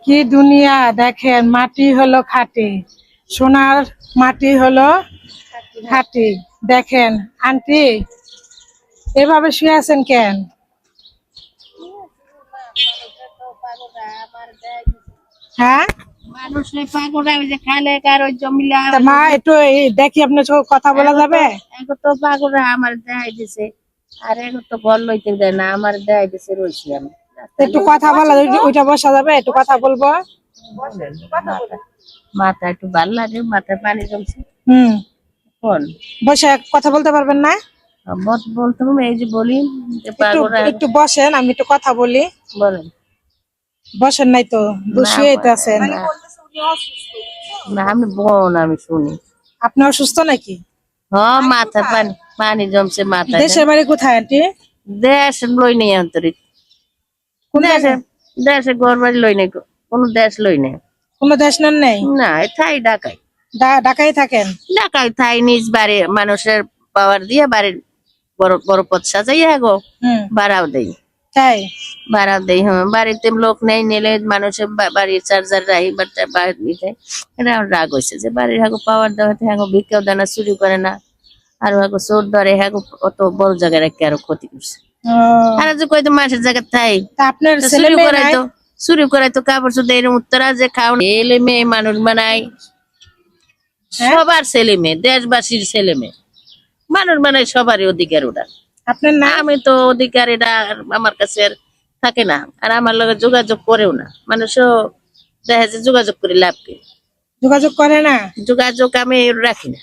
কি দুনিয়া দেখেন, মাটি হলো খাঁটি, সোনার মাটি হলো খাঁটি। দেখেন আন্টি, এভাবে শুয়ে আছেন কেন? হ্যাঁ মা, একটু দেখি আপনার কথা বলা যাবে? তো পাগলরা আমার দেখাই দিছে, আর এখন তো ঘর লইতে দেয় না, আমার দেখাই দিছে রয়েছি আমি। একটু কথা বলা, ওইটা বসা যাবে? একটু কথা বলবো। মাথা একটু ভালো লাগে, মাথায় পানি জমছে। কোন বসে কথা বলতে পারবেন না? বলতে হবে, এই যে বলি একটু বসেন, আমি একটু কথা বলি। বলেন। বসেন নাই তো, শুয়ে আছেন। না আমি বোন, আমি শুনি। আপনি অসুস্থ নাকি? হ্যাঁ, মাথা পানি পানি জমছে মাথায়। দেশের বাড়ি কোথায় আন্টি? দেশ লই নেই আন্তরিক। দেশে ঘর বাড়ি লই নেই, কোন দেশ লই নেই। কোনো দেশ নেন নাই? না, থাই ঢাকায়। ঢাকায় থাকেন? ঢাকায় থাই, নিজ বাড়ি মানুষের পাওয়ার দিয়ে বাড়ির বড় বড় পথ সাজাইয়া গো ভাড়াও দেই। তাই ভাড়া দেই। হ্যাঁ, বাড়িতে লোক নেই, নিলে মানুষের বাড়ির চার্জার রাহি এটা রাগ হয়েছে যে বাড়ির হাগো পাওয়ার দেওয়াতে হাগো ভিক্ষাও দেয় না, চুরি করে না, আর হাগো চোর ধরে হাগো অত বড় জায়গায় রেখে আরো ক্ষতি করছে। আর যে কইতো মাসের জায়গা থাই আপনার চুরি করাইতো কাপড় চোদ্দ এর উত্তরা যে খাও ছেলে মেয়ে মানুষ বানায়, সবার ছেলে মেয়ে, দেশবাসীর ছেলে মেয়ে মানুষ বানায়, সবারই অধিকার ওটা। আপনার না? আমি তো অধিকার এটা আমার কাছে আর থাকে না, আর আমার লগে যোগাযোগ করেও না। মানুষও দেখা যায় যোগাযোগ করে লাভ কি? যোগাযোগ করে না। যোগাযোগ আমি রাখি না।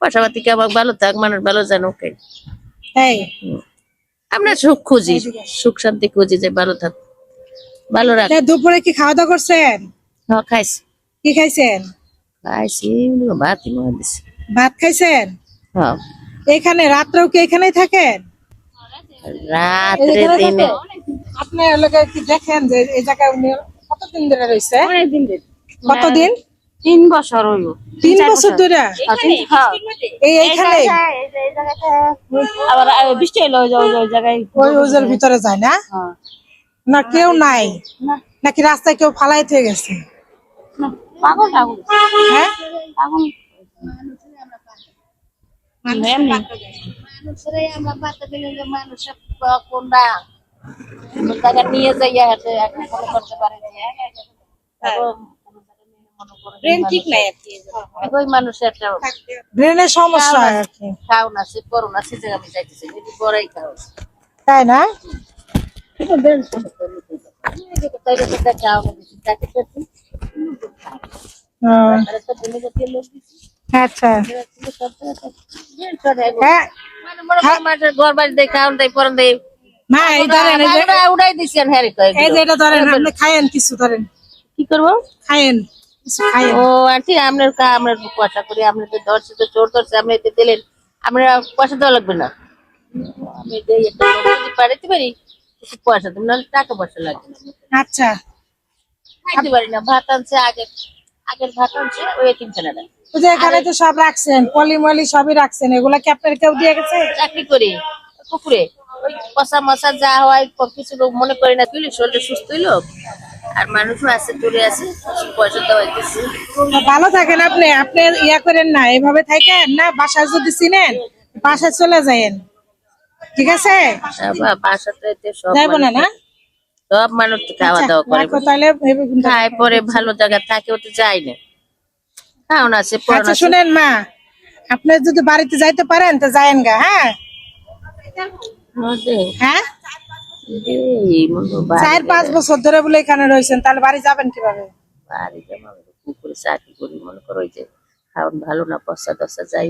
পাশাপাশি কে আমার ভালো থাক, মানুষ ভালো জানো কে। আমরা সুখ খুঁজি, সুখ শান্তি খুঁজি, যে ভালো থাক, ভালো রাখ। দুপুরে কি খাওয়া দাওয়া করছেন? হ্যাঁ খাইছি। কি খাইছেন? খাইছি ভাতই দিছি। ভাত খাইছেন? হ্যাঁ। এখানে রাত্রেও কি এখানেই থাকেন? রাত্রে দিনে আপনি কি দেখেন যে এই জায়গায় উনি কতদিন ধরে রয়েছে? অনেকদিন। কতদিন? 3 বছর হইল। 3 বছর ধরে এইখানে? আবার বৃষ্টি হইলো ওই জায়গায়, ওই ভিতরে যায় না? না কেউ নাই নাকি রাস্তায় কেউ ফালাই থেকে গেছে? পাগল পাগল। হ্যাঁ নিয়ে যাইয়া করতে পারে ঠিক নাই আর কি। ওই মানুষের একটা ব্রেনের সমস্যা আর কি। খাওন আছে, করোনা আছে, আমি যাইতেছি বড়াই খাও, তাই না? আচ্ছা ঘর বাড়ি দেয়, খাওয়ান দেয়, পরন দেয়। উড়াই দিচ্ছেন। হ্যাঁ, খায়েন কিছু, ধরেন কি করবো? খায়েন। ও আন্টি, আপনার আমরা পয়সা করি, আপনি তো ধরছে, তো চোর ধরছে, আপনি তো দিলেন, আমরা পয়সা দেওয়া লাগবে না। আমি পাঠাতে পারি পয়সা, তুমি নাহলে টাকা পয়সা লাগবে। আচ্ছা, খাইতে পারি না। ভাত আনছে, আগের ভাত আনছে, ওই কিনছেনা। এখানে তো সব রাখছেন, পলিমলি সবই রাখছেন, এগুলা কি আপনার কেউ দিয়ে গেছে? চাকরি করি পুকুরে, ওই কষা মশা যা হয় কিছু লোক মনে করি না, তুলি শরীরটা সুস্থ হইলো, আর মানুষও আছে, দূরে আছে, পয়সা দেওয়া দিচ্ছে। ভালো থাকেন আপনি, আপনার ইয়া করেন না, এভাবে থাকেন না। বাসায় যদি চিনেন, বাসায় চলে যায়েন, ঠিক আছে? বাসাতে যাইব না না? সব মানুষ খাওয়া দাওয়া করে, খায় পরে ভালো জায়গা থাকে, ওতে যায় না। খাওন আছে। আচ্ছা শুনেন মা, আপনি যদি বাড়িতে যাইতে পারেন তো যায়েন গা। হ্যাঁ হ্যাঁ, 4-5 বছর ধরে বলে এখানে রয়েছেন, তাহলে বাড়ি যাবেন কিভাবে? বাড়ি যাবো পুকুরে চাকরি করি, মনে করো যে খাওয়ান ভালো না, পয়সা টসা যাই